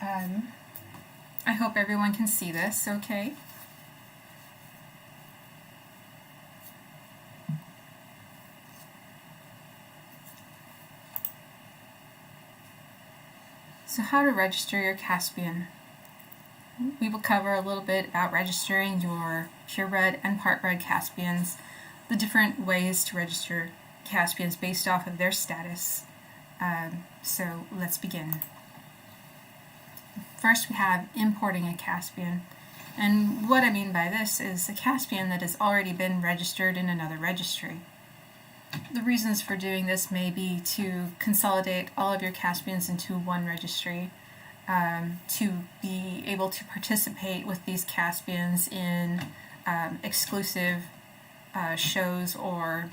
I hope everyone can see this okay. So how to register your Caspian. We will cover a little bit about registering your purebred and partbred Caspians, the different ways to register Caspians based off of their status. So let's begin. First we have importing a Caspian. And what I mean by this is a Caspian that has already been registered in another registry. The reasons for doing this may be to consolidate all of your Caspians into one registry, to be able to participate with these Caspians in exclusive shows or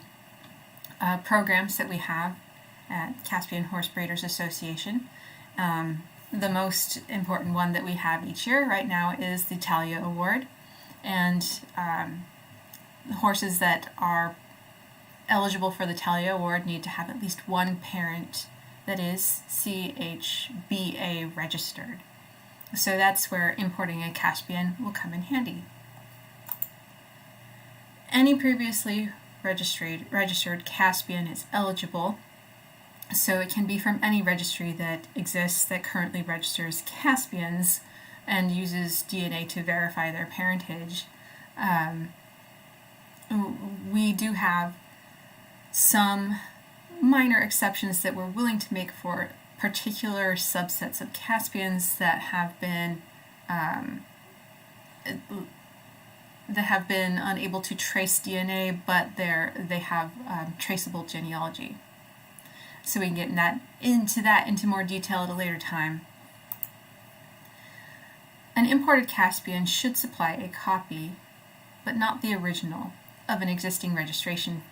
programs that we have at Caspian Horse Breeders Association. The most important one that we have each year right now is the Talia Award, and the horses that are eligible for the Talia Award need to have at least one parent that is CHBA registered. So that's where importing a Caspian will come in handy. Any previously registered Caspian is eligible, so it can be from any registry that exists that currently registers Caspians and uses DNA to verify their parentage. We do have some minor exceptions that we're willing to make for particular subsets of Caspians that have been unable to trace DNA, but they have traceable genealogy. So we can get into more detail at a later time. An imported Caspian should supply a copy, but not the original, of an existing registration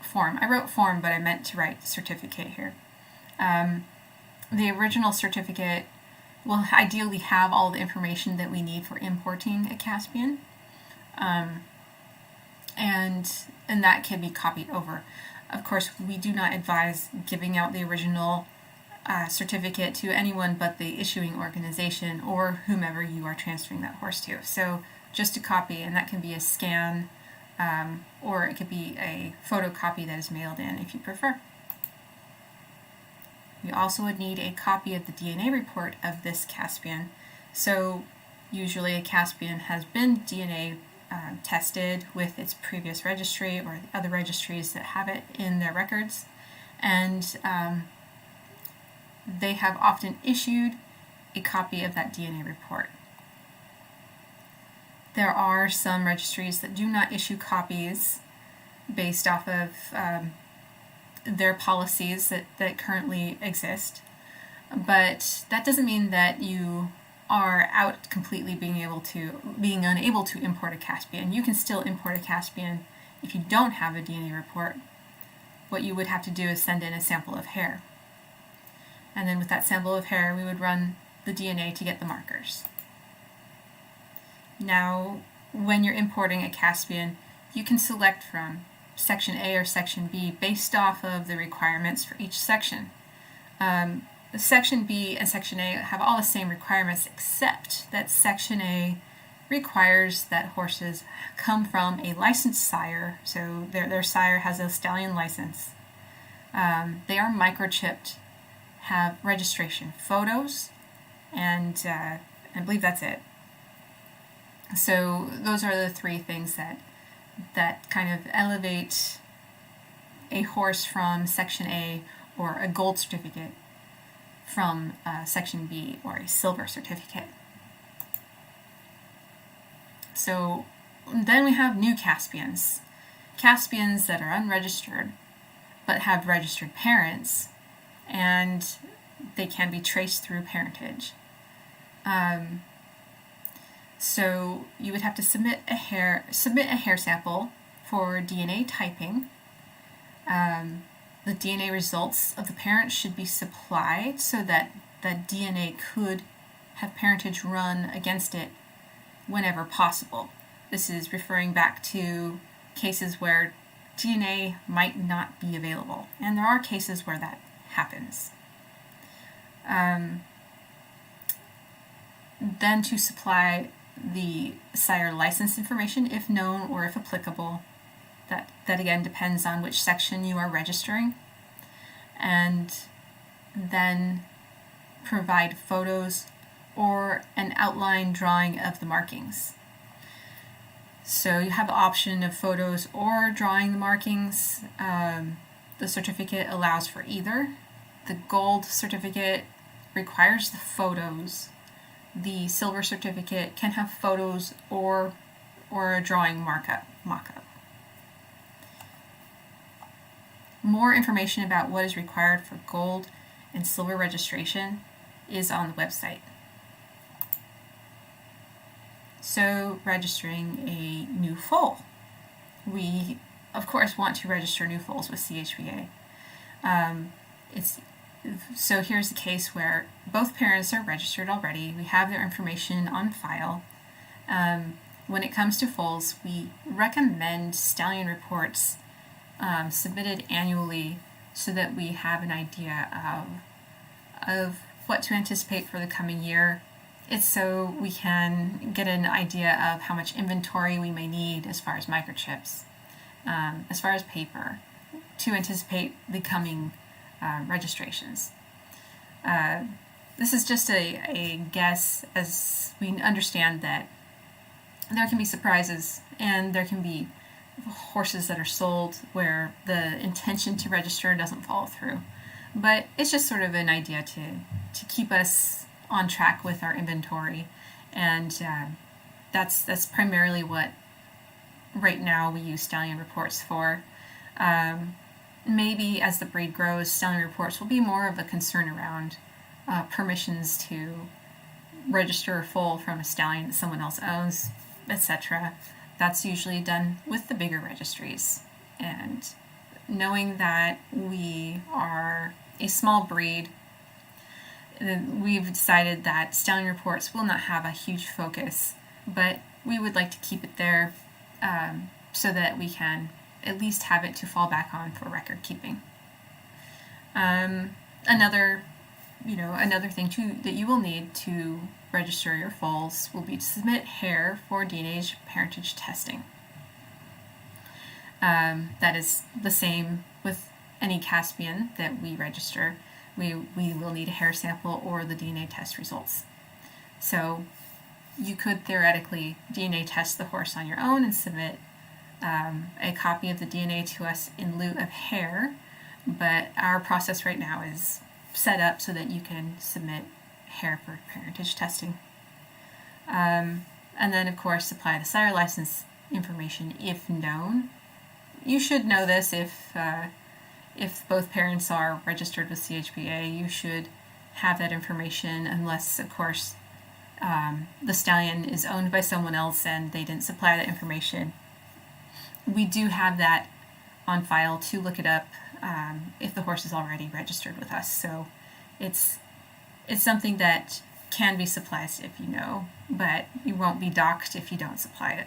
form. I wrote form, but I meant to write certificate here. The original certificate will ideally have all the information that we need for importing a Caspian, and that can be copied over. Of course, we do not advise giving out the original certificate to anyone but the issuing organization or whomever you are transferring that horse to. So just a copy, and that can be a scan, or it could be a photocopy that is mailed in if you prefer. We also would need a copy of the DNA report of this Caspian. So usually a Caspian has been DNA tested with its previous registry or the other registries that have it in their records, and they have often issued a copy of that DNA report. There are some registries that do not issue copies based off of their policies that currently exist, but that doesn't mean that you are out completely being unable to import a Caspian. You can still import a Caspian if you don't have a DNA report. What you would have to do is send in a sample of hair, and then with that sample of hair we would run the DNA to get the markers. Now, when you're importing a Caspian, you can select from Section A or Section B based off of the requirements for each section. Section B and Section A have all the same requirements, except that Section A requires that horses come from a licensed sire, so their sire has a stallion license. They are microchipped, have registration photos, and I believe that's it. So those are the three things that kind of elevate a horse from Section A or a gold certificate from Section B or a silver certificate. So then we have new Caspians. Caspians that are unregistered but have registered parents, and they can be traced through parentage. So you would have to submit a hair sample for DNA typing. The DNA results of the parent should be supplied so that that DNA could have parentage run against it whenever possible. This is referring back to cases where DNA might not be available, and there are cases where that happens. then to supply the sire license information if known or if applicable. That again depends on which section you are registering. And then provide photos or an outline drawing of the markings. So you have the option of photos or drawing the markings. The certificate allows for either. The gold certificate requires the photos. The silver certificate can have photos or a drawing mock-up. More information about what is required for gold and silver registration is on the website. So, registering a new foal. We, of course, want to register new foals with CHBA. So here's a case where both parents are registered already. We have their information on file. When it comes to foals, we recommend stallion reports submitted annually so that we have an idea of what to anticipate for the coming year. It's so we can get an idea of how much inventory we may need as far as microchips, as far as paper, to anticipate the coming registrations. This is just a guess, as we understand that there can be surprises and there can be horses that are sold where the intention to register doesn't follow through. But it's just sort of an idea to keep us on track with our inventory, and that's primarily what right now we use stallion reports for. Maybe as the breed grows, stallion reports will be more of a concern around permissions to register a foal from a stallion that someone else owns, etc. That's usually done with the bigger registries. And knowing that we are a small breed, we've decided that stallion reports will not have a huge focus, but we would like to keep it there so that we can at least have it to fall back on for record keeping. Another thing too that you will need to register your foals will be to submit hair for DNA parentage testing. That is the same with any Caspian that we register. We will need a hair sample or the DNA test results. So you could theoretically DNA test the horse on your own and submit a copy of the DNA to us in lieu of hair, but our process right now is set up so that you can submit hair for parentage testing. And then, of course, supply the sire license information if known. You should know this if both parents are registered with CHBA. You should have that information unless, of course, the stallion is owned by someone else and they didn't supply that information. We do have that on file to look it up if the horse is already registered with us. So it's something that can be supplied if you know, but you won't be docked if you don't supply it.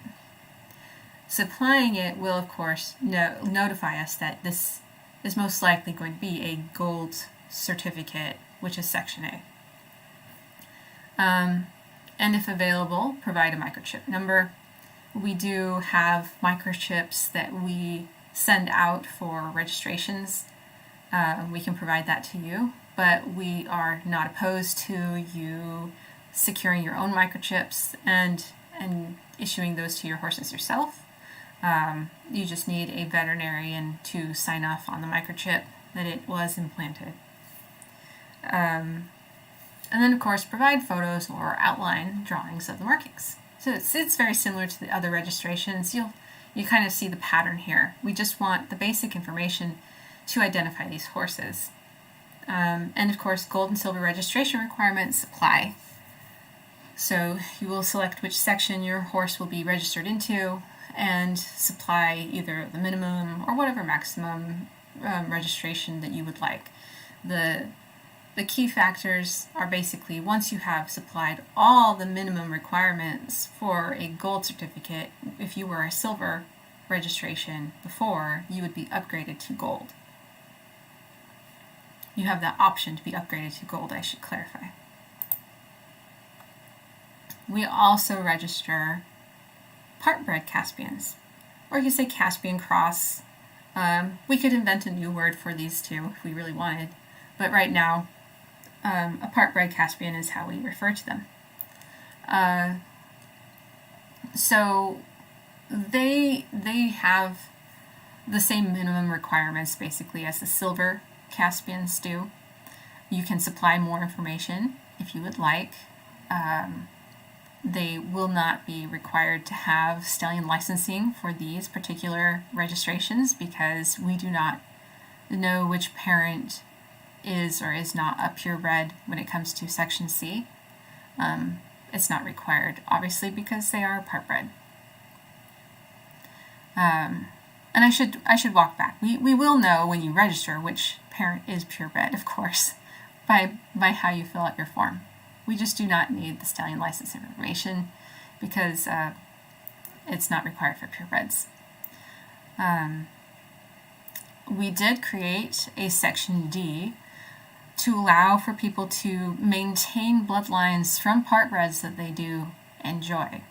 Supplying it will, of course, notify us that this is most likely going to be a gold certificate, which is Section A. And if available, provide a microchip number. We do have microchips that we send out for registrations. We can provide that to you, but we are not opposed to you securing your own microchips and issuing those to your horses yourself. You just need a veterinarian to sign off on the microchip that it was implanted. And then, of course, provide photos or outline drawings of the markings. So it's very similar to the other registrations. You kind of see the pattern here. We just want the basic information to identify these horses. And of course, gold and silver registration requirements apply. So you will select which section your horse will be registered into and supply either the minimum or whatever maximum registration that you would like. The key factors are basically, once you have supplied all the minimum requirements for a gold certificate, if you were a silver registration before, you would be upgraded to gold. You have that option to be upgraded to gold, I should clarify. We also register part-bred Caspians, or you could say Caspian cross. We could invent a new word for these two if we really wanted, but right now a part-bred Caspian is how we refer to them. So they have the same minimum requirements basically as the silver Caspians do. You can supply more information if you would like. They will not be required to have stallion licensing for these particular registrations because we do not know which parent is or is not a purebred when it comes to Section C. It's not required, obviously, because they are part-bred. And I should walk back. We will know when you register which parent is purebred, of course, by how you fill out your form. We just do not need the stallion license information because it's not required for purebreds. We did create a Section D to allow for people to maintain bloodlines from partbreds that they do enjoy.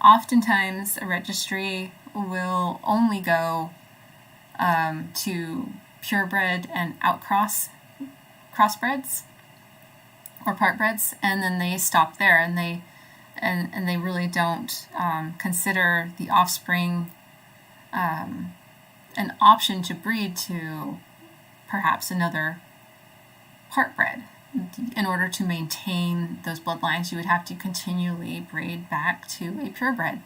Oftentimes, a registry will only go to purebred and outcross crossbreds or partbreds, and then they stop there, and they really don't consider the offspring an option to breed to perhaps another partbred. In order to maintain those bloodlines, you would have to continually breed back to a purebred.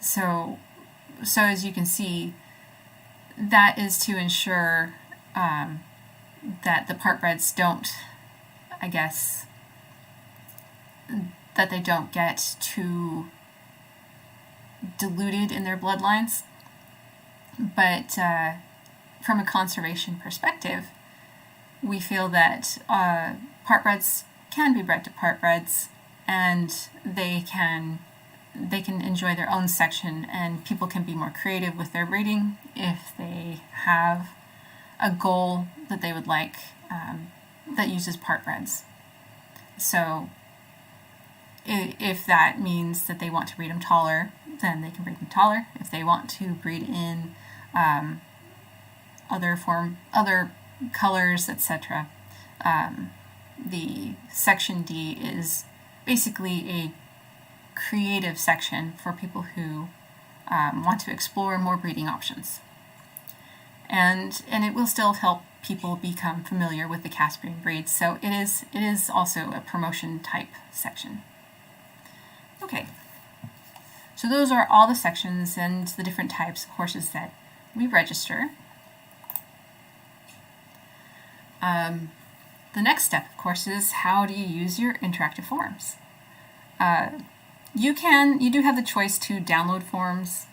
So as you can see, that is to ensure that the partbreds don't, I guess, that they don't get too diluted in their bloodlines. But from a conservation perspective, we feel that partbreds can be bred to partbreds, and they can enjoy their own section, and people can be more creative with their breeding if they have a goal that they would like that uses partbreds. So if that means that they want to breed them taller, then they can breed them taller. If they want to breed in other colors, etc., the Section D is basically a creative section for people who want to explore more breeding options. And it will still help people become familiar with the Caspian breeds, so it is also a promotion type section. Okay, so those are all the sections and the different types of horses that we register. The next step, of course, is how do you use your interactive forms? You do have the choice to download forms.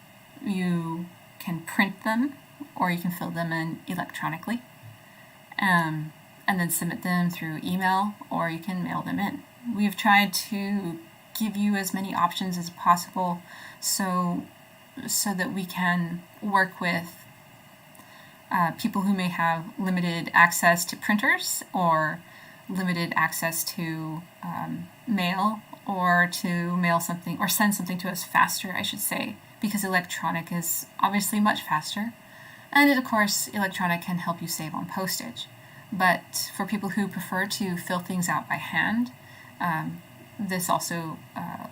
You can print them, or you can fill them in electronically, and then submit them through email, or you can mail them in. We've tried to give you as many options as possible so that we can work with people who may have limited access to printers or limited access to mail, or to mail something or send something to us faster, I should say, because electronic is obviously much faster. And of course, electronic can help you save on postage. But for people who prefer to fill things out by hand, this also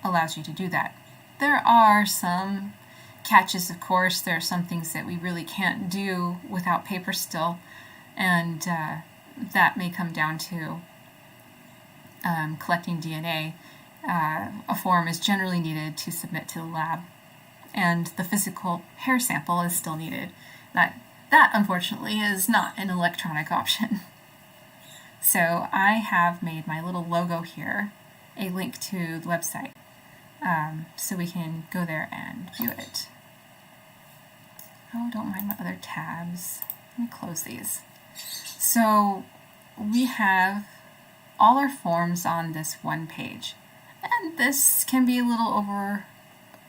allows you to do that. There are some catches, of course. There are some things that we really can't do without paper still, and that may come down to collecting DNA. A form is generally needed to submit to the lab, and the physical hair sample is still needed. That unfortunately is not an electronic option. So I have made my little logo here a link to the website, so we can go there and view it. Oh, don't mind my other tabs. Let me close these. So we have all our forms on this one page, and this can be a little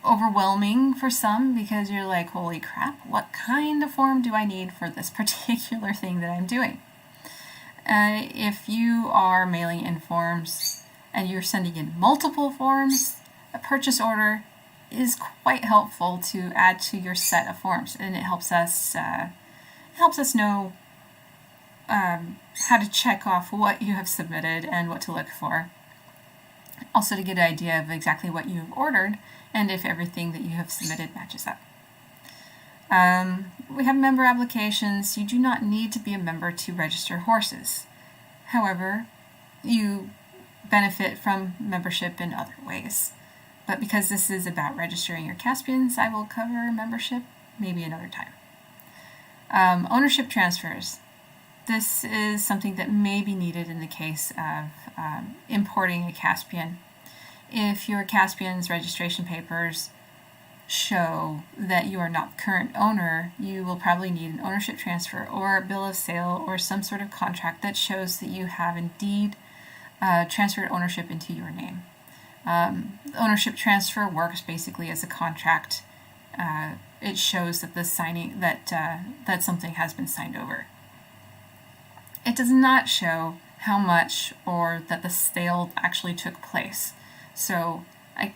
overwhelming for some, because you're like, holy crap, what kind of form do I need for this particular thing that I'm doing? If you are mailing in forms, and you're sending in multiple forms, a purchase order is quite helpful to add to your set of forms, and it helps us know how to check off what you have submitted and what to look for. Also to get an idea of exactly what you've ordered and if everything that you have submitted matches up. We have member applications. You do not need to be a member to register horses. However, you benefit from membership in other ways. But because this is about registering your Caspians, I will cover membership maybe another time. Ownership transfers. This is something that may be needed in the case of importing a Caspian. If your Caspian's registration papers show that you are not the current owner, you will probably need an ownership transfer or a bill of sale or some sort of contract that shows that you have indeed transferred ownership into your name. Ownership transfer works basically as a contract. It shows that the signing that something has been signed over. It does not show how much or that the sale actually took place. So I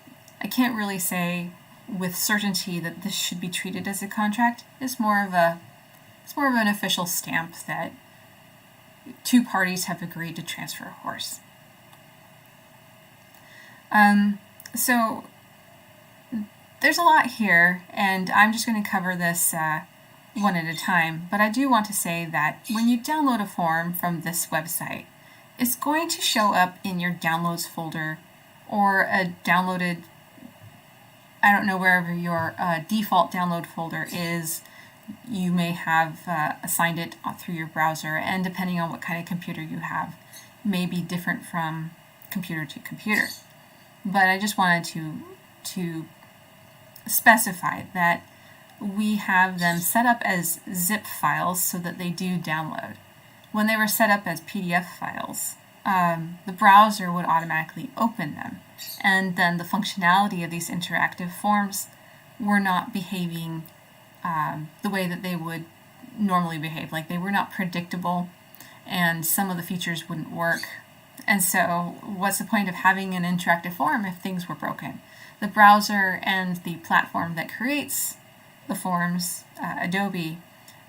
can't really say with certainty that this should be treated as a contract. It's more of an official stamp that two parties have agreed to transfer a horse. So there's a lot here, and I'm just going to cover this one at a time, but I do want to say that when you download a form from this website, it's going to show up in your downloads folder or a downloaded, I don't know, wherever your default download folder is. You may have assigned it through your browser, and depending on what kind of computer you have, may be different from computer to computer. But I just wanted to specify that we have them set up as zip files so that they do download. When they were set up as PDF files, the browser would automatically open them, and then the functionality of these interactive forms were not behaving the way that they would normally behave. Like, they were not predictable, and some of the features wouldn't work. And so what's the point of having an interactive form if things were broken? The browser and the platform that creates the forms, Adobe,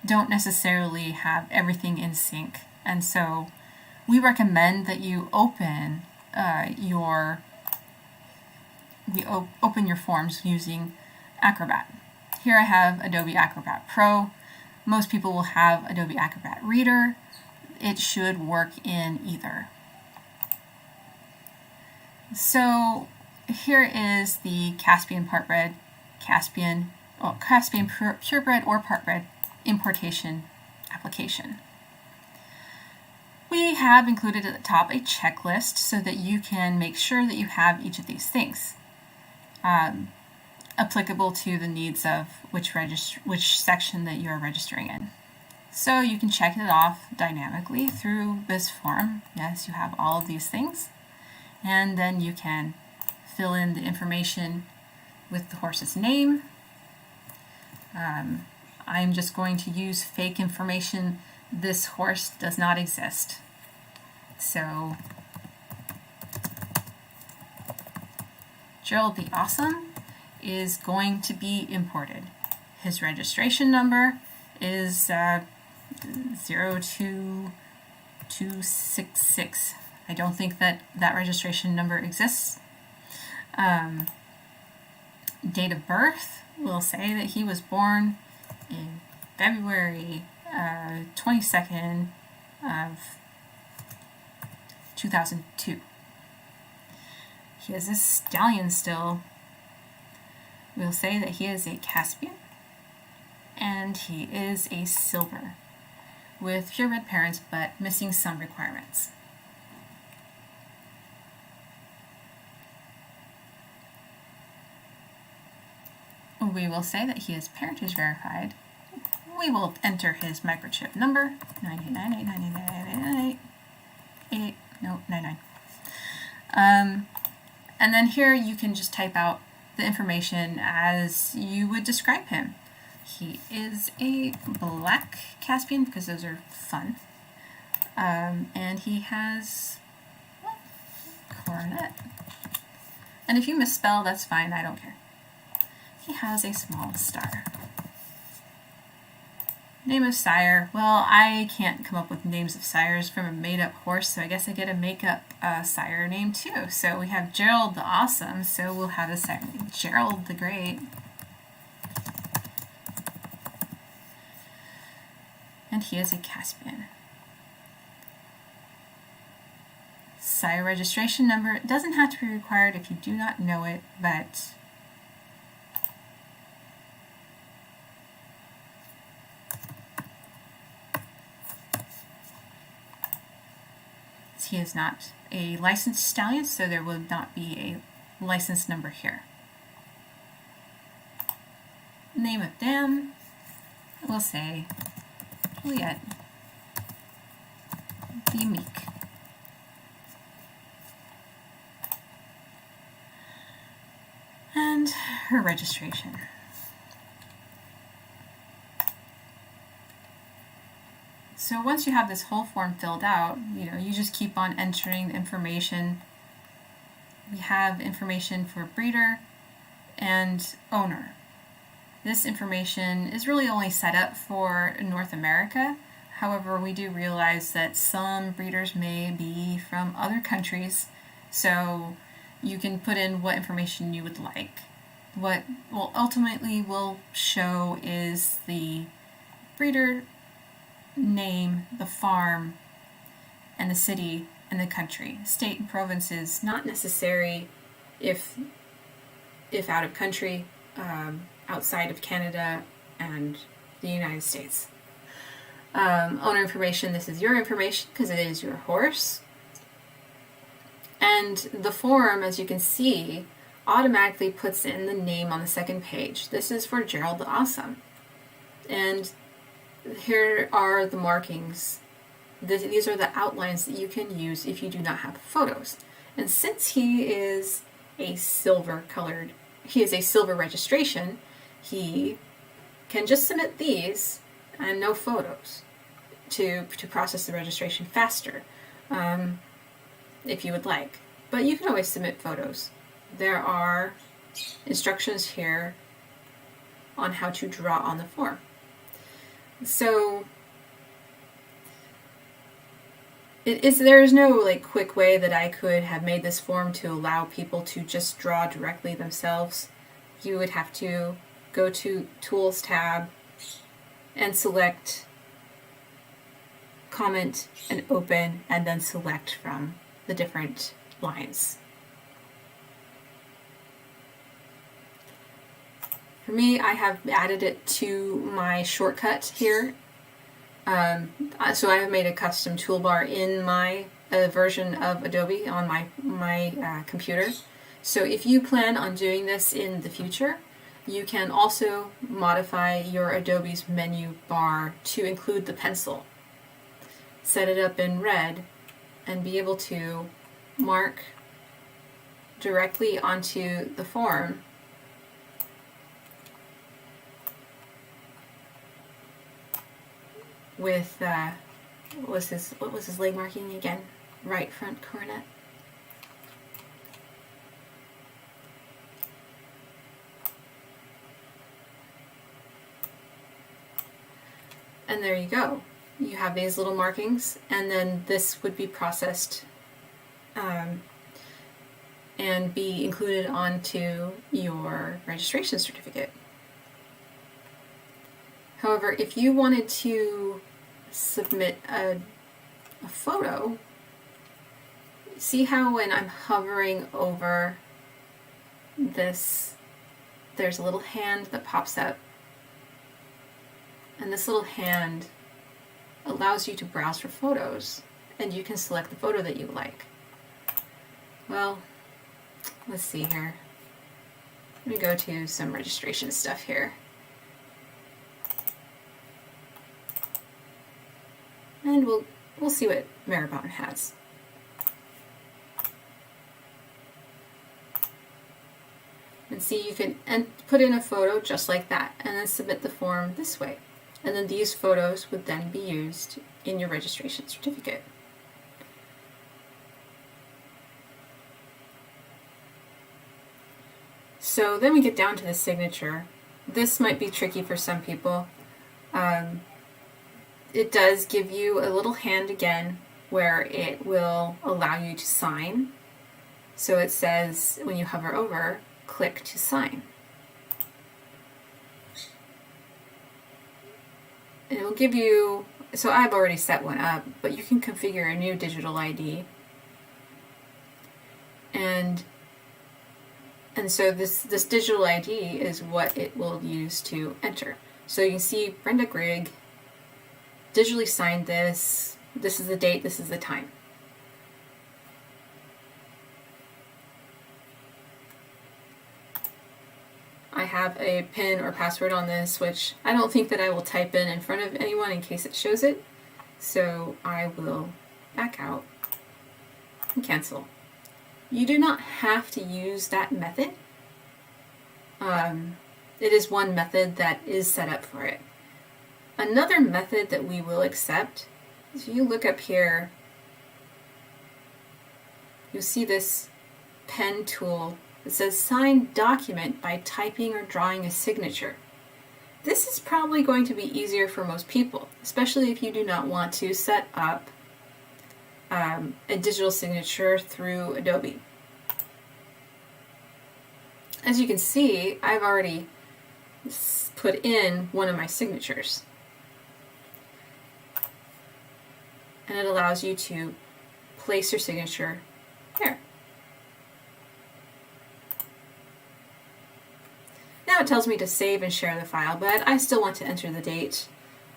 don't necessarily have everything in sync. And so we recommend that you open your forms using Acrobat. Here I have Adobe Acrobat Pro. Most people will have Adobe Acrobat Reader. It should work in either. So here is the Caspian Purebred or Partbred importation application. We have included at the top a checklist so that you can make sure that you have each of these things applicable to the needs of which section that you're registering in. So you can check it off dynamically through this form. Yes, you have all of these things. And then you can fill in the information with the horse's name. I'm just going to use fake information. This horse does not exist. So, Gerald the Awesome is going to be imported. His registration number is 02266. I don't think that registration number exists. Date of birth will say that he was born in February 22nd of 2002. He is a stallion still. We'll say that he is a Caspian, and he is a silver, with purebred parents but missing some requirements. We will say that he is parentage verified. We will enter his microchip number, 99. And then here you can just type out the information as you would describe him. He is a black Caspian because those are fun. And he has coronet. And if you misspell, that's fine, I don't care. He has a small star. Name of sire. Well, I can't come up with names of sires from a made-up horse, so I guess I get to make up a sire name too. So we have Gerald the Awesome, so we'll have a sire named Gerald the Great. And he is a Caspian. Sire registration number. It doesn't have to be required if you do not know it, but he is not a licensed stallion, so there will not be a license number here. Name of dam, we'll say Juliet the Meek. And her registration. So once you have this whole form filled out, you just keep on entering the information. We have information for breeder and owner. This information is really only set up for North America. However, we do realize that some breeders may be from other countries, so you can put in what information you would like. What will ultimately will show is the breeder name, the farm, and the city and the country. State and province is not necessary if out of country, outside of Canada and the United States. Owner information, this is your information because it is your horse. And the form, as you can see, automatically puts in the name on the second page. This is for Gerald the Awesome. And here are the markings. These are the outlines that you can use if you do not have photos. And since he is a silver registration, he can just submit these and no photos to process the registration faster. If you would like. But you can always submit photos. There are instructions here on how to draw on the form. So there is no quick way that I could have made this form to allow people to just draw directly themselves. You would have to go to Tools tab and select Comment and Open, and then select from the different lines. For me, I have added it to my shortcut here. So I have made a custom toolbar in my version of Adobe on my computer. So if you plan on doing this in the future, you can also modify your Adobe's menu bar to include the pencil. Set it up in red and be able to mark directly onto the form with what was his leg marking again? Right front coronet. And there you go. You have these little markings, and then this would be processed and be included onto your registration certificate. However, if you wanted to submit a photo, see how when I'm hovering over this, there's a little hand that pops up, and this little hand allows you to browse for photos, and you can select the photo that you like. Well, let's see here. Let me go to some registration stuff here. And we'll see what Maribon has. And see, you can put in a photo just like that, and then submit the form this way. And then these photos would then be used in your registration certificate. So then we get down to the signature. This might be tricky for some people. It does give you a little hand again where it will allow you to sign. So it says when you hover over, click to sign. And it will give you, so I've already set one up, but you can configure a new digital ID. And so this digital ID is what it will use to enter. So you can see Brenda Grigg digitally signed this. This is the date, this is the time. I have a PIN or password on this, which I don't think that I will type in front of anyone in case it shows it. So I will back out and cancel. You do not have to use that method. It is one method that is set up for it. Another method that we will accept is if you look up here, you'll see this pen tool that says sign document by typing or drawing a signature. This is probably going to be easier for most people, especially if you do not want to set up a digital signature through Adobe. As you can see, I've already put in one of my signatures. And it allows you to place your signature there. Now it tells me to save and share the file, but I still want to enter the date.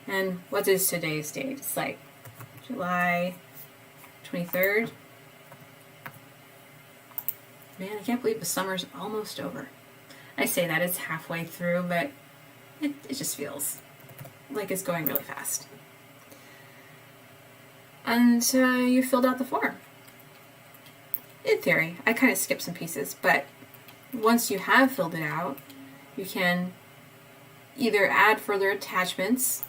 And what is today's date? It's like July 23rd. Man, I can't believe the summer's almost over. I say that it's halfway through, but it just feels like it's going really fast. And you filled out the form. In theory, I kind of skipped some pieces, but once you have filled it out, you can either add further attachments,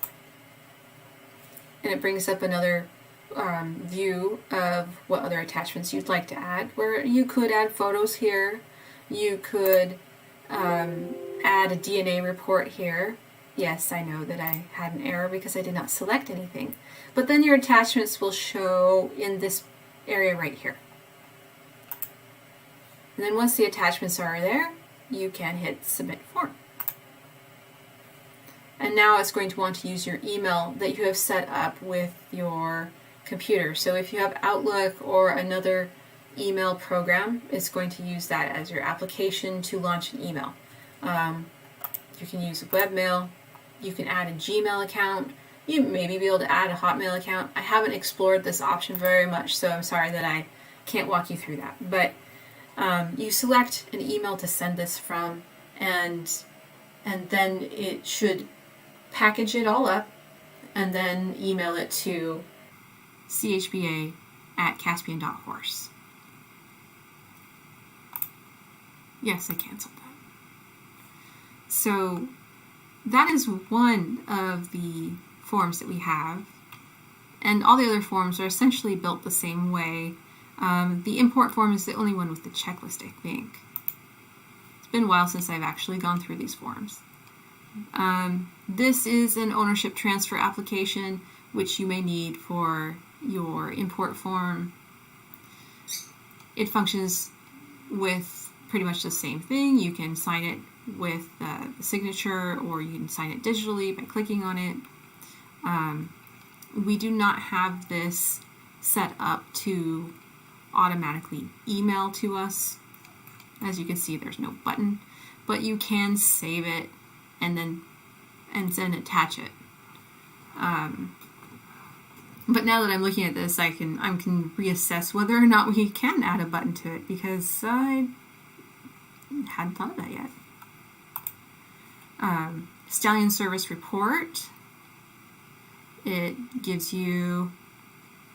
and it brings up another view of what other attachments you'd like to add, where you could add photos here, you could add a DNA report here. Yes, I know that I had an error because I did not select anything, but then your attachments will show in this area right here. And then once the attachments are there, you can hit submit form. And now it's going to want to use your email that you have set up with your computer. So if you have Outlook or another email program, it's going to use that as your application to launch an email. You can use a webmail, you can add a Gmail account, you maybe be able to add a Hotmail account. I haven't explored this option very much, so I'm sorry that I can't walk you through that. But you select an email to send this from, and then it should package it all up and then email it to chba@caspian.horse. Yes, I canceled that. So that is one of the forms that we have, and all the other forms are essentially built the same way. The import form is the only one with the checklist, I think. It's been a while since I've actually gone through these forms. This is an ownership transfer application, which you may need for your import form. It functions with pretty much the same thing. You can sign it with the signature, or you can sign it digitally by clicking on it. We do not have this set up to automatically email to us. As you can see, there's no button, but you can save it and then attach it. But now that I'm looking at this, I can reassess whether or not we can add a button to it, because I hadn't thought of that yet. Stallion service report. It gives you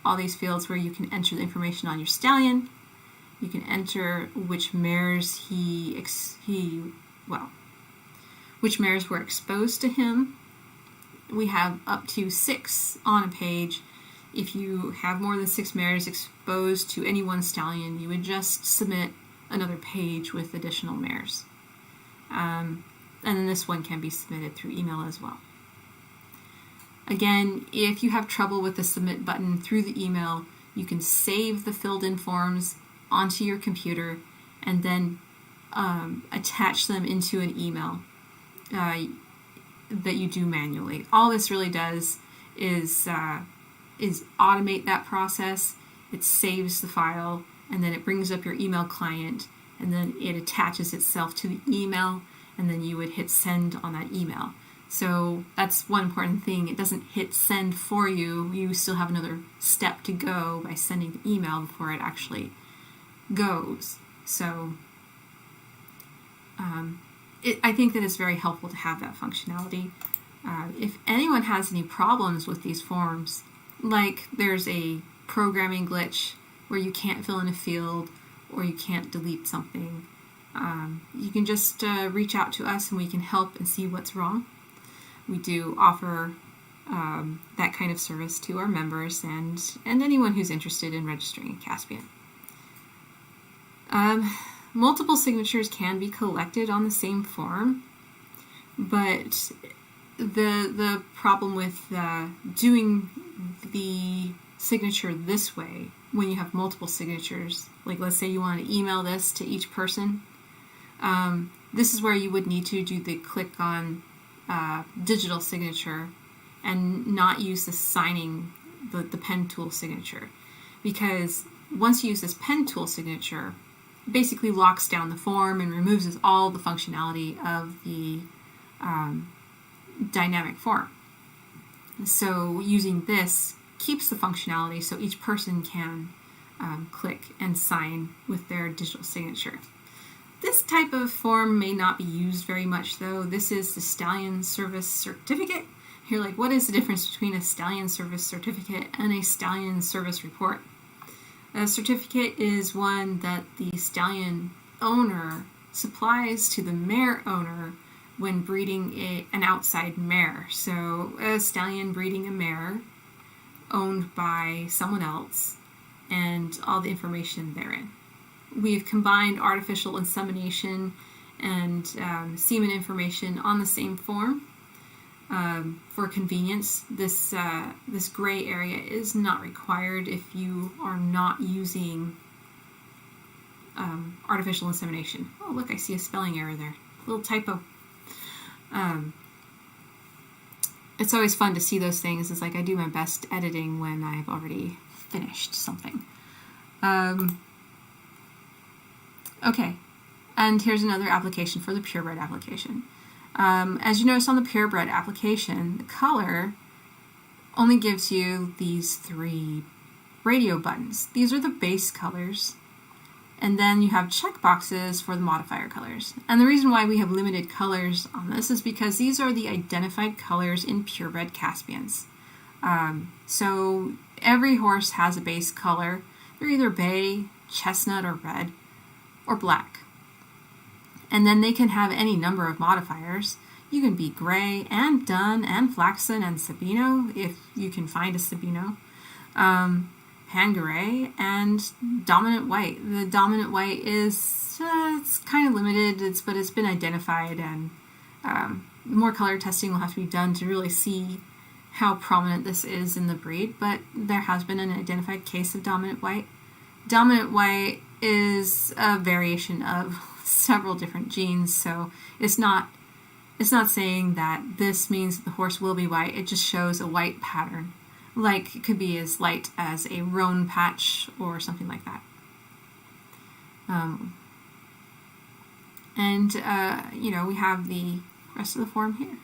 all these fields where you can enter the information on your stallion. You can enter which mares which mares were exposed to him. We have up to 6 on a page. If you have more than 6 mares exposed to any one stallion, you would just submit another page with additional mares. And then this one can be submitted through email as well. Again, if you have trouble with the submit button through the email, you can save the filled in forms onto your computer and then attach them into an email that you do manually. All this really does is automate that process. It saves the file, and then it brings up your email client, and then it attaches itself to the email, and then you would hit send on that email. So that's one important thing. It doesn't hit send for you. You still have another step to go by sending the email before it actually goes. So I think that it's very helpful to have that functionality. If anyone has any problems with these forms, like there's a programming glitch where you can't fill in a field or you can't delete something, you can just reach out to us and we can help and see what's wrong. We do offer that kind of service to our members and anyone who's interested in registering Caspian. Multiple signatures can be collected on the same form, but the problem with doing the signature this way, when you have multiple signatures, like let's say you want to email this to each person, this is where you would need to do the click on digital signature and not use the signing, the pen tool signature, because once you use this pen tool signature, it basically locks down the form and removes all the functionality of the dynamic form. So using this keeps the functionality so each person can click and sign with their digital signature. This type of form may not be used very much though. This is the Stallion Service Certificate. You're like, what is the difference between a Stallion Service Certificate and a Stallion Service Report? A certificate is one that the stallion owner supplies to the mare owner when breeding an outside mare. So a stallion breeding a mare owned by someone else and all the information therein. We've combined artificial insemination and semen information on the same form. For convenience, this gray area is not required if you are not using artificial insemination. Oh, look, I see a spelling error there. A little typo. It's always fun to see those things. It's like I do my best editing when I've already finished something. Okay, and here's another application for the purebred application. As you notice on the purebred application, the color only gives you these 3 radio buttons. These are the base colors, and then you have check boxes for the modifier colors. And the reason why we have limited colors on this is because these are the identified colors in purebred Caspians. So every horse has a base color. They're either bay, chestnut, or red, or black. And then they can have any number of modifiers. You can be gray and dun and flaxen and Sabino, if you can find a Sabino, Pangaray, and dominant white. The dominant white is it's kind of limited, but it's been identified, and more color testing will have to be done to really see how prominent this is in the breed, but there has been an identified case of dominant white. Dominant white is a variation of several different genes, so it's not saying that this means that the horse will be white. It just shows a white pattern, like it could be as light as a roan patch or something like that. We have the rest of the form here.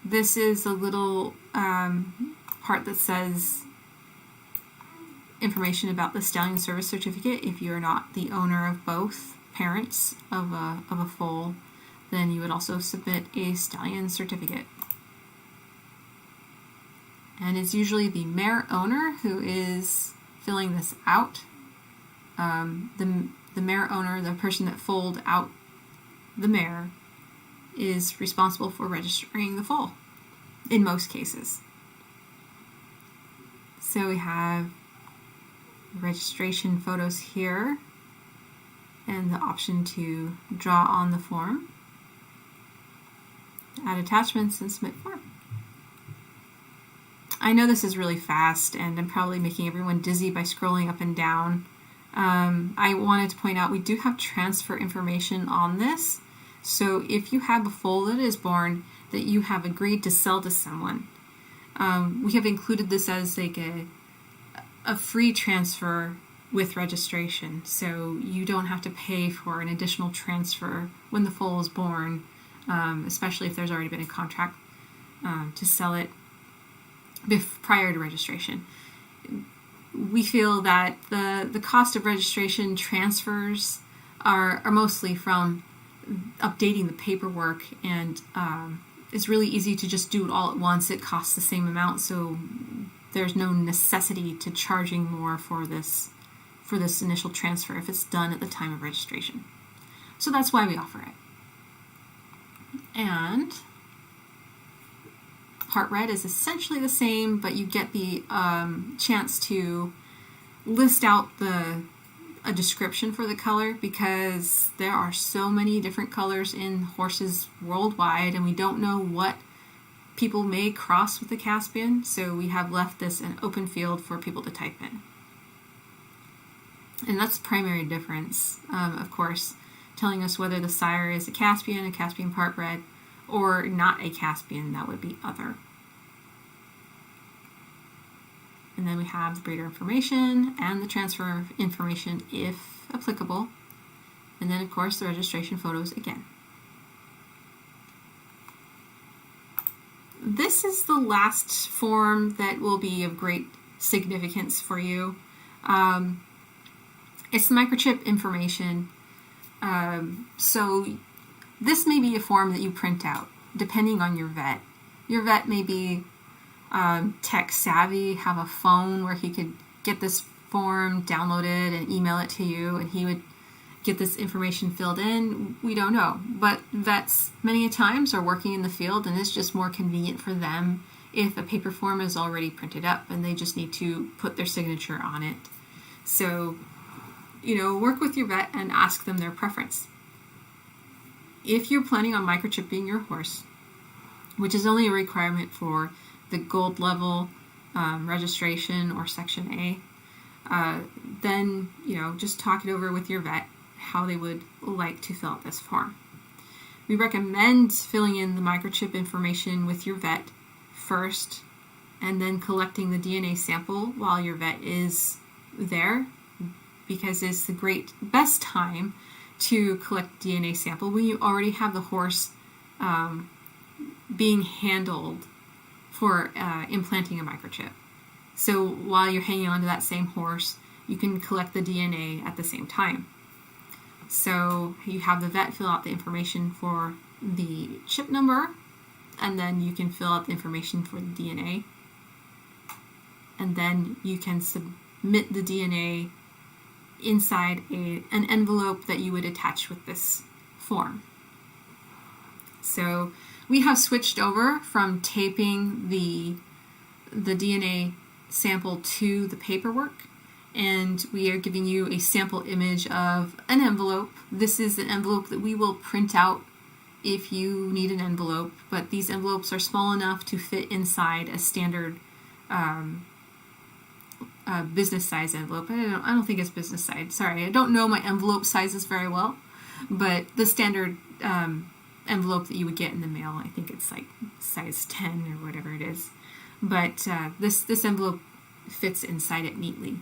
This is a little part that says information about the Stallion Service Certificate. If you're not the owner of both parents of a foal, then you would also submit a Stallion Certificate. And it's usually the mare owner who is filling this out. The mare owner, the person that foaled out the mare, is responsible for registering the foal in most cases. So we have registration photos here. and the option to draw on the form, add attachments, and submit form. I know this is really fast and I'm probably making everyone dizzy by scrolling up and down. I wanted to point out we do have transfer information on this. So if you have a foal that is born that you have agreed to sell to someone, we have included this as like a free transfer with registration. So you don't have to pay for an additional transfer when the foal is born, especially if there's already been a contract to sell it prior to registration. We feel that the cost of registration transfers are mostly from updating the paperwork, and it's really easy to just do it all at once. It costs the same amount, so there's no necessity to charging more for this initial transfer if it's done at the time of registration. So that's why we offer it. And part red is essentially the same, but you get the chance to list out a description for the color, because there are so many different colors in horses worldwide and we don't know what people may cross with the Caspian, so we have left this an open field for people to type in. And that's the primary difference, of course, telling us whether the sire is a Caspian part red, or not a Caspian, that would be other. And then we have the breeder information and the transfer information if applicable. And then of course the registration photos again. This is the last form that will be of great significance for you. It's the microchip information. So this may be a form that you print out depending on your vet. Your vet may be tech savvy, have a phone where he could get this form downloaded and email it to you, and he would get this information filled in. We don't know, but vets many times are working in the field and it's just more convenient for them if a paper form is already printed up and they just need to put their signature on it. So, work with your vet and ask them their preference. If you're planning on microchipping your horse, which is only a requirement for the gold level registration or section A, then just talk it over with your vet how they would like to fill out this form. We recommend filling in the microchip information with your vet first and then collecting the DNA sample while your vet is there, because it's the best time to collect DNA sample when you already have the horse being handled for implanting a microchip. So while you're hanging on to that same horse, you can collect the DNA at the same time. So you have the vet fill out the information for the chip number, and then you can fill out the information for the DNA, and then you can submit the DNA inside an envelope that you would attach with this form. So we have switched over from taping the DNA sample to the paperwork, and we are giving you a sample image of an envelope. This is an envelope that we will print out if you need an envelope, but these envelopes are small enough to fit inside a standard business size envelope. I don't think it's business size. Sorry, I don't know my envelope sizes very well, but the standard envelope that you would get in the mail, I think it's like size 10 or whatever it is. But this envelope fits inside it neatly.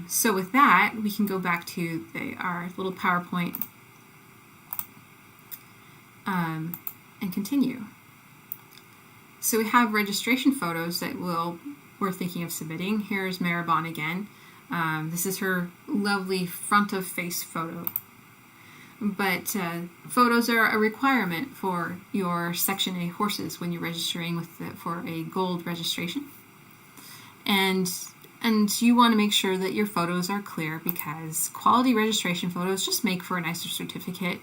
So with that, we can go back to our little PowerPoint and continue. So we have registration photos that we're thinking of submitting. Here's Maribon again. This is her lovely front of face photo. But photos are a requirement for your Section A horses when you're registering for a gold registration. And you want to make sure that your photos are clear, because quality registration photos just make for a nicer certificate.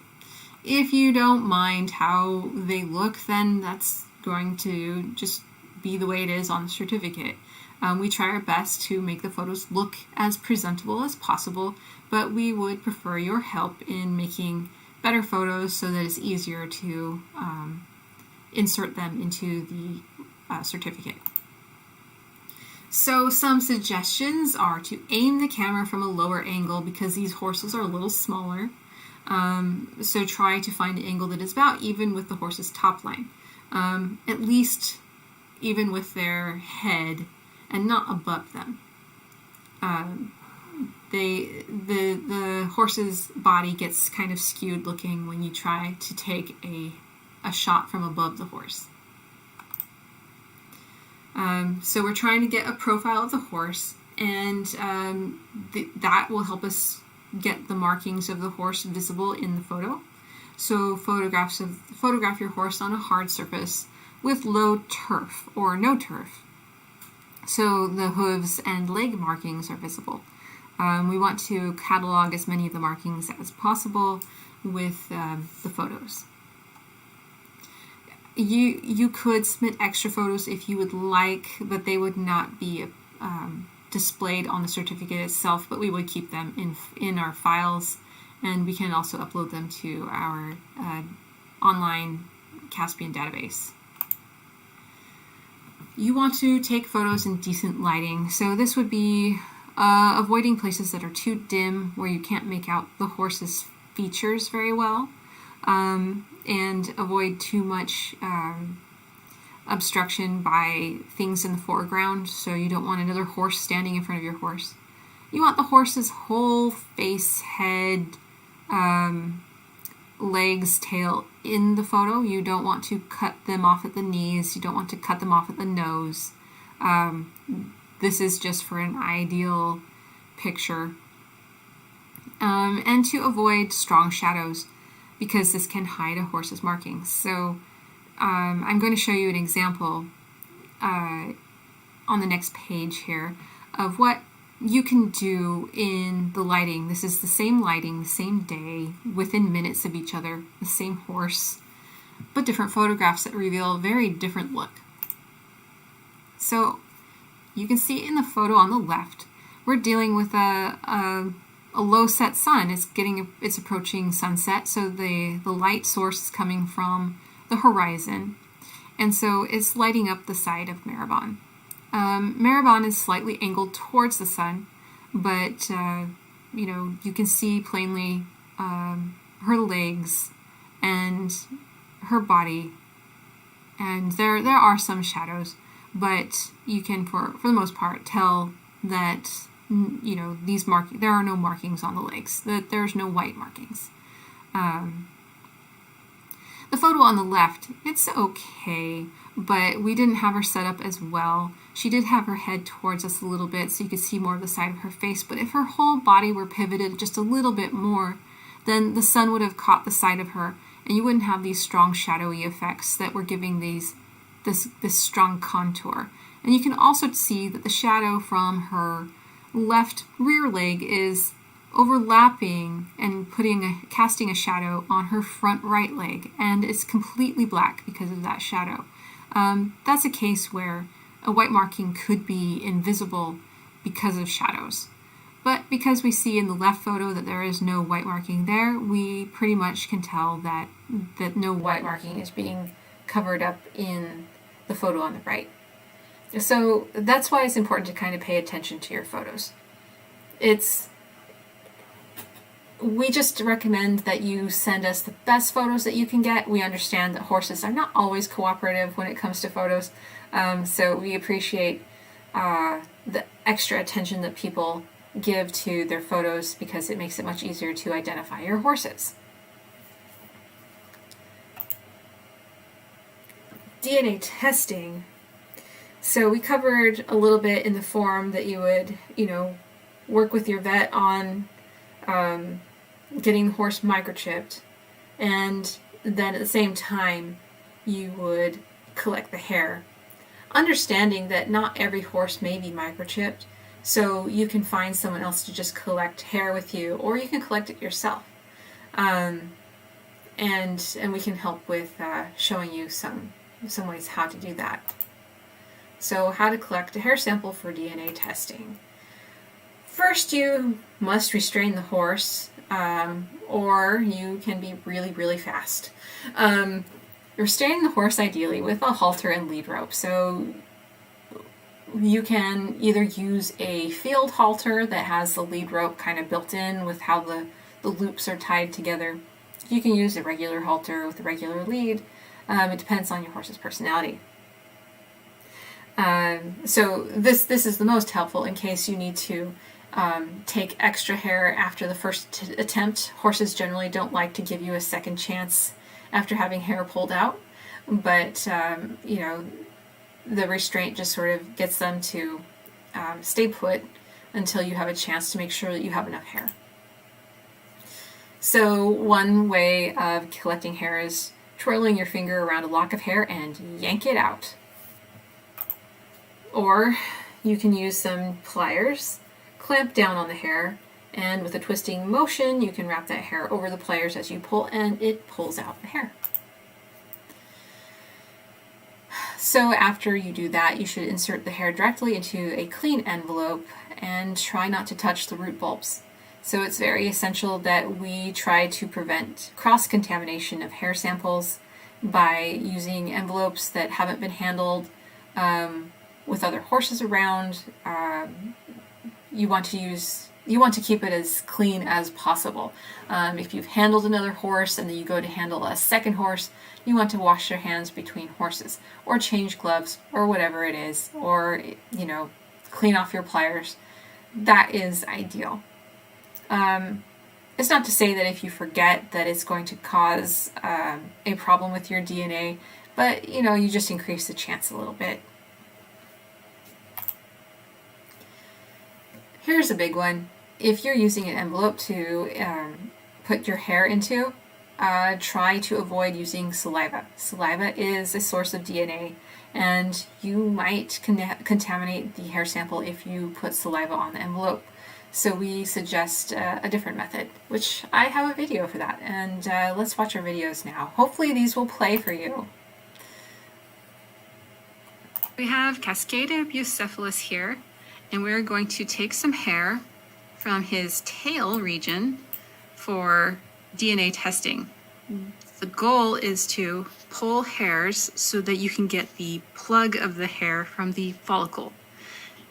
If you don't mind how they look, then that's going to just be the way it is on the certificate. We try our best to make the photos look as presentable as possible, but we would prefer your help in making better photos so that it's easier to insert them into the certificate. So some suggestions are to aim the camera from a lower angle because these horses are a little smaller. So try to find an angle that is about even with the horse's top line, at least even with their head and not above them. The horse's body gets kind of skewed looking when you try to take a shot from above the horse. So we're trying to get a profile of the horse, and that will help us get the markings of the horse visible in the photo. So photograph your horse on a hard surface with low turf or no turf, so the hooves and leg markings are visible. We want to catalog as many of the markings as possible with the photos. You could submit extra photos if you would like, but they would not be displayed on the certificate itself, but we would keep them in our files, and we can also upload them to our online Caspian database. You want to take photos in decent lighting, so this would be avoiding places that are too dim where you can't make out the horse's features very well, and avoid too much obstruction by things in the foreground, so you don't want another horse standing in front of your horse. You want the horse's whole face, head, legs, tail in the photo. You don't want to cut them off at the knees. You don't want to cut them off at the nose. This is just for an ideal picture. And to avoid strong shadows, because this can hide a horse's markings. So I'm going to show you an example on the next page here of what you can do in the lighting. This is the same lighting, the same day, within minutes of each other, the same horse, but different photographs that reveal a very different look. So you can see in the photo on the left, we're dealing with a low set sun. It's approaching sunset, so the light source is coming from the horizon, and so it's lighting up the side of Maribon. Maribon is slightly angled towards the sun, but you can see plainly her legs and her body, and there are some shadows, but you can for the most part tell that there are no markings on the legs, that there's no white markings. The photo on the left, it's okay, but we didn't have her set up as well. She did have her head towards us a little bit so you could see more of the side of her face, but if her whole body were pivoted just a little bit more, then the sun would have caught the side of her, and you wouldn't have these strong shadowy effects that were giving this strong contour. And you can also see that the shadow from her left rear leg is overlapping and casting a shadow on her front right leg, and it's completely black because of that shadow. That's a case where a white marking could be invisible because of shadows. But because we see in the left photo that there is no white marking there, we pretty much can tell that no white marking is being covered up in the photo on the right. So that's why it's important to kind of pay attention to your photos. We just recommend that you send us the best photos that you can get. We understand that horses are not always cooperative when it comes to photos, so we appreciate the extra attention that people give to their photos because it makes it much easier to identify your horses. DNA testing. So we covered a little bit in the form that you would, work with your vet on getting the horse microchipped, and then at the same time you would collect the hair. Understanding that not every horse may be microchipped, so you can find someone else to just collect hair with you, or you can collect it yourself. And we can help with showing you some ways how to do that. So how to collect a hair sample for DNA testing. First, you must restrain the horse, or you can be really, really fast. Restraining the horse ideally with a halter and lead rope. So you can either use a field halter that has the lead rope kind of built in with how the loops are tied together. You can use a regular halter with a regular lead. It depends on your horse's personality. So this is the most helpful in case you need to take extra hair after the first attempt. Horses generally don't like to give you a second chance after having hair pulled out, but you know, the restraint just sort of gets them to stay put until you have a chance to make sure that you have enough hair. So one way of collecting hair is twirling your finger around a lock of hair and yank it out. Or you can use some pliers, clamp down on the hair, and with a twisting motion you can wrap that hair over the pliers as you pull, and it pulls out the hair. So after you do that, you should insert the hair directly into a clean envelope and try not to touch the root bulbs. So it's very essential that we try to prevent cross-contamination of hair samples by using envelopes that haven't been handled with other horses around. You want to keep it as clean as possible. If you've handled another horse and then you go to handle a second horse, you want to wash your hands between horses, or change gloves, or whatever it is, or you know, clean off your pliers. That is ideal. It's not to say that if you forget that it's going to cause a problem with your DNA, but you know, you just increase the chance a little bit. Here's a big one. If you're using an envelope to put your hair into, try to avoid using saliva. Saliva is a source of DNA, and you might contaminate the hair sample if you put saliva on the envelope. So we suggest a different method, which I have a video for that, and let's watch our videos now. Hopefully these will play for you. We have Cascada bucephalus here, and we're going to take some hair from his tail region for DNA testing. The goal is to pull hairs so that you can get the plug of the hair from the follicle,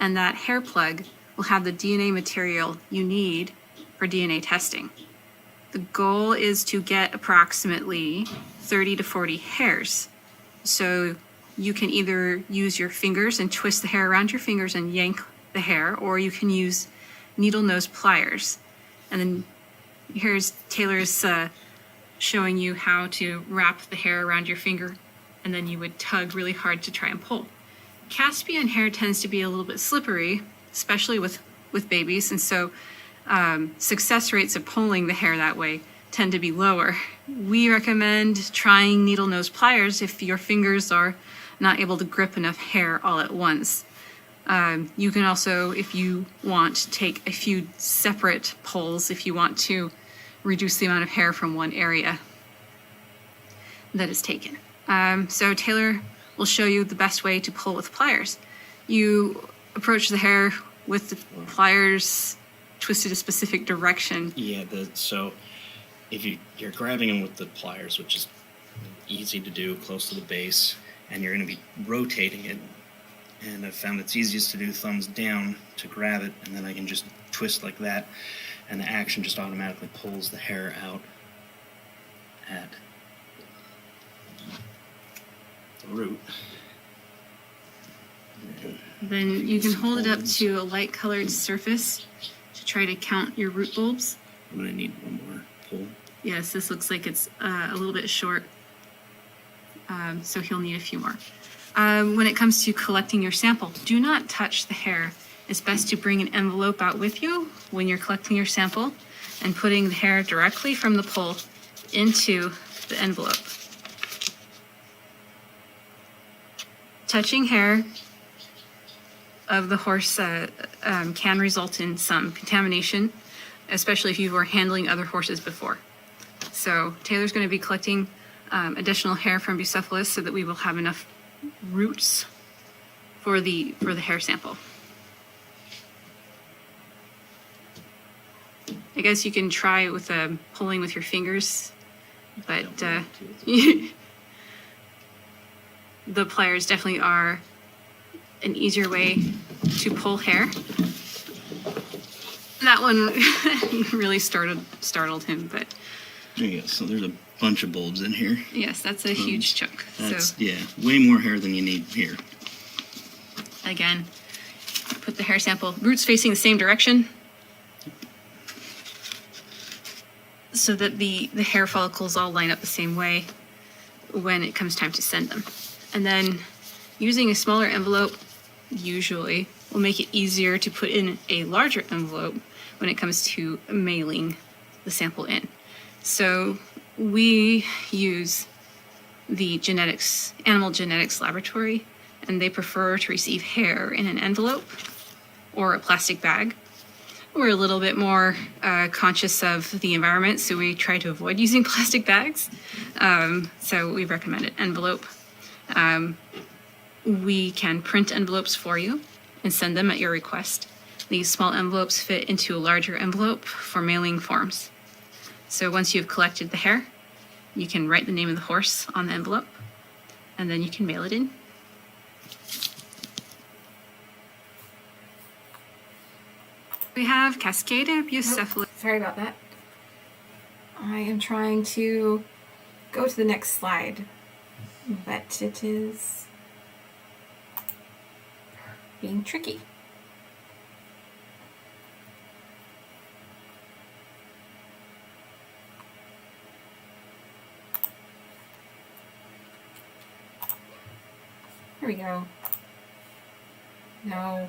and that hair plug will have the DNA material you need for DNA testing. The goal is to get approximately 30 to 40 hairs. So you can either use your fingers and twist the hair around your fingers and yank the hair, or you can use needle nose pliers. And then here's Taylor's showing you how to wrap the hair around your finger, and then you would tug really hard to try and pull. Caspian hair tends to be a little bit slippery, especially with babies, and so success rates of pulling the hair that way tend to be lower. We recommend trying needle nose pliers if your fingers are not able to grip enough hair all at once. You can also, if you want, take a few separate pulls if you want to reduce the amount of hair from one area that is taken. So Taylor will show you the best way to pull with pliers. You approach the hair with the pliers twisted a specific direction. Yeah, so if you're grabbing them with the pliers, which is easy to do close to the base, and you're going to be rotating it, and I've found it's easiest to do thumbs down to grab it, and then I can just twist like that, and the action just automatically pulls the hair out at the root. Then you can hold it up to a light colored surface to try to count your root bulbs. I'm going to need one more pull. Yes, this looks like it's a little bit short, so he'll need a few more. When it comes to collecting your sample, do not touch the hair. It's best to bring an envelope out with you when you're collecting your sample and putting the hair directly from the pull into the envelope. Touching hair of the horse can result in some contamination, especially if you were handling other horses before. So Taylor's going to be collecting additional hair from bucephalus so that we will have enough roots for the hair sample. I guess you can try with pulling with your fingers, but the pliers definitely are an easier way to pull hair. That one really startled him, but There you go. So there's a bunch of bulbs in here. yes, that's a huge chunk. That's, So yeah, way more hair than you need here. again, put the hair sample, roots facing the same direction, so that the hair follicles all line up the same way when it comes time to send them. And then using a smaller envelope usually will make it easier to put in a larger envelope when it comes to mailing the sample in. So we use the animal genetics laboratory, and they prefer to receive hair in an envelope or a plastic bag. We're a little bit more conscious of the environment, so we try to avoid using plastic bags. So we recommend an envelope. We can print envelopes for you and send them at your request. These small envelopes fit into a larger envelope for mailing forms. So once you've collected the hair, you can write the name of the horse on the envelope, and then you can mail it in. We have Cascada bucephalus. Sorry about that. I am trying to go to the next slide, but it is being tricky. Here we go. No.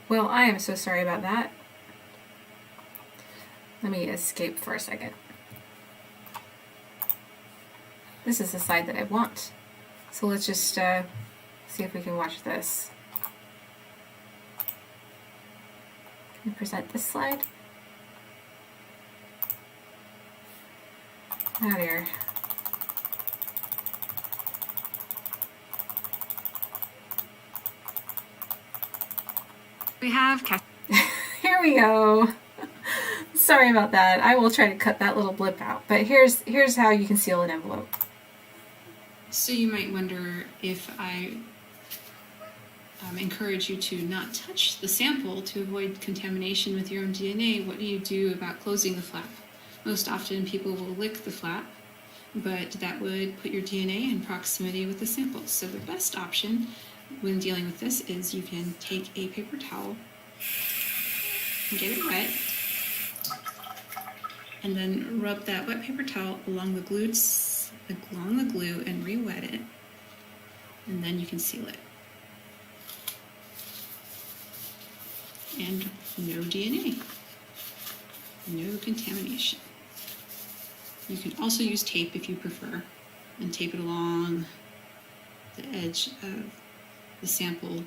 Well, I am so sorry about that. Let me escape for a second. This is the slide that I want. So let's just see if we can watch this. Can you present this slide? Oh dear. We have Here we go. Sorry about that. I will try to cut that little blip out. But here's how you can seal an envelope. So you might wonder if I encourage you to not touch the sample to avoid contamination with your own DNA. What do you do about closing the flap? Most often people will lick the flap, but that would put your DNA in proximity with the sample. So the best option when dealing with this is you can take a paper towel and get it wet, and then rub that wet paper towel along the glue and re-wet it, and then you can seal it. And no DNA, no contamination. You can also use tape if you prefer, and tape it along the edge of the sample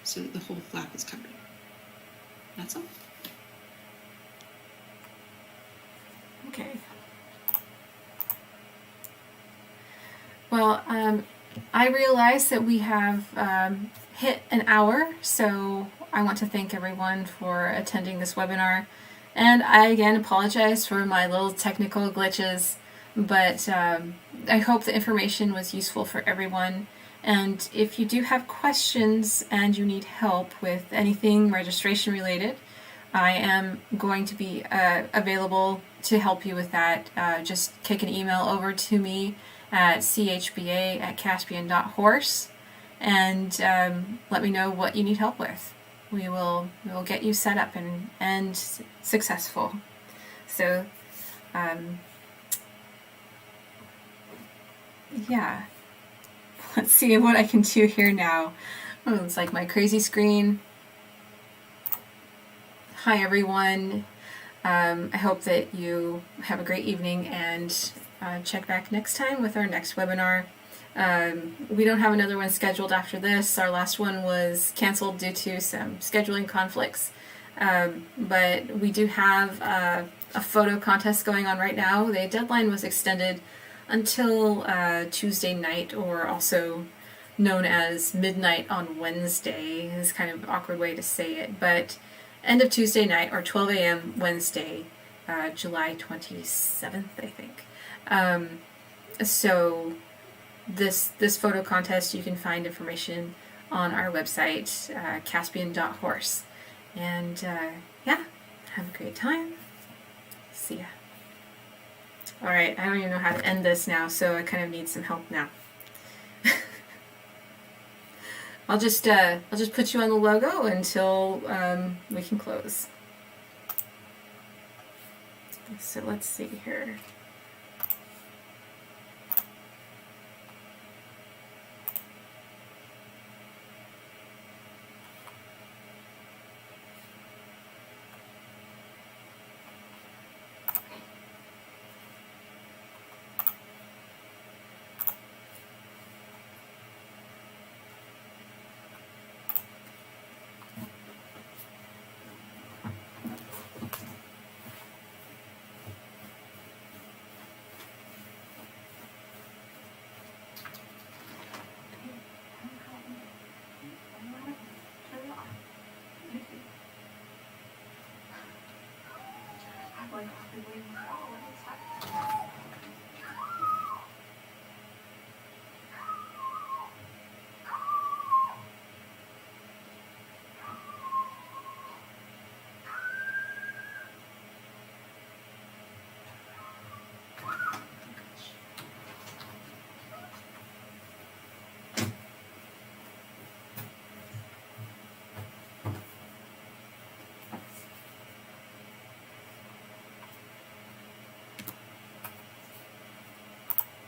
so that the whole flap is covered. That's all. Okay. Well, I realize that we have hit an hour, so I want to thank everyone for attending this webinar. And I again apologize for my little technical glitches, but I hope the information was useful for everyone. And if you do have questions and you need help with anything registration related, I am going to be available to help you with that. Just kick an email over to me at chba@caspian.horse and let me know what you need help with. We will get you set up and successful. So, yeah. Let's see what I can do here now. Oh, it's like my crazy screen. Hi everyone. I hope that you have a great evening and check back next time with our next webinar. We don't have another one scheduled after this. Our last one was canceled due to some scheduling conflicts. But we do have a photo contest going on right now. The deadline was extended until Tuesday night, or also known as midnight on Wednesday. Is kind of an awkward way to say it, but end of Tuesday night or 12 a.m. Wednesday, July 27th, I think. So this photo contest, you can find information on our website, caspian.horse. And yeah, have a great time. See ya. Alright, I don't even know how to end this now, so I kind of need some help now. I'll just put you on the logo until we can close. So let's see here. Like, I've been waiting for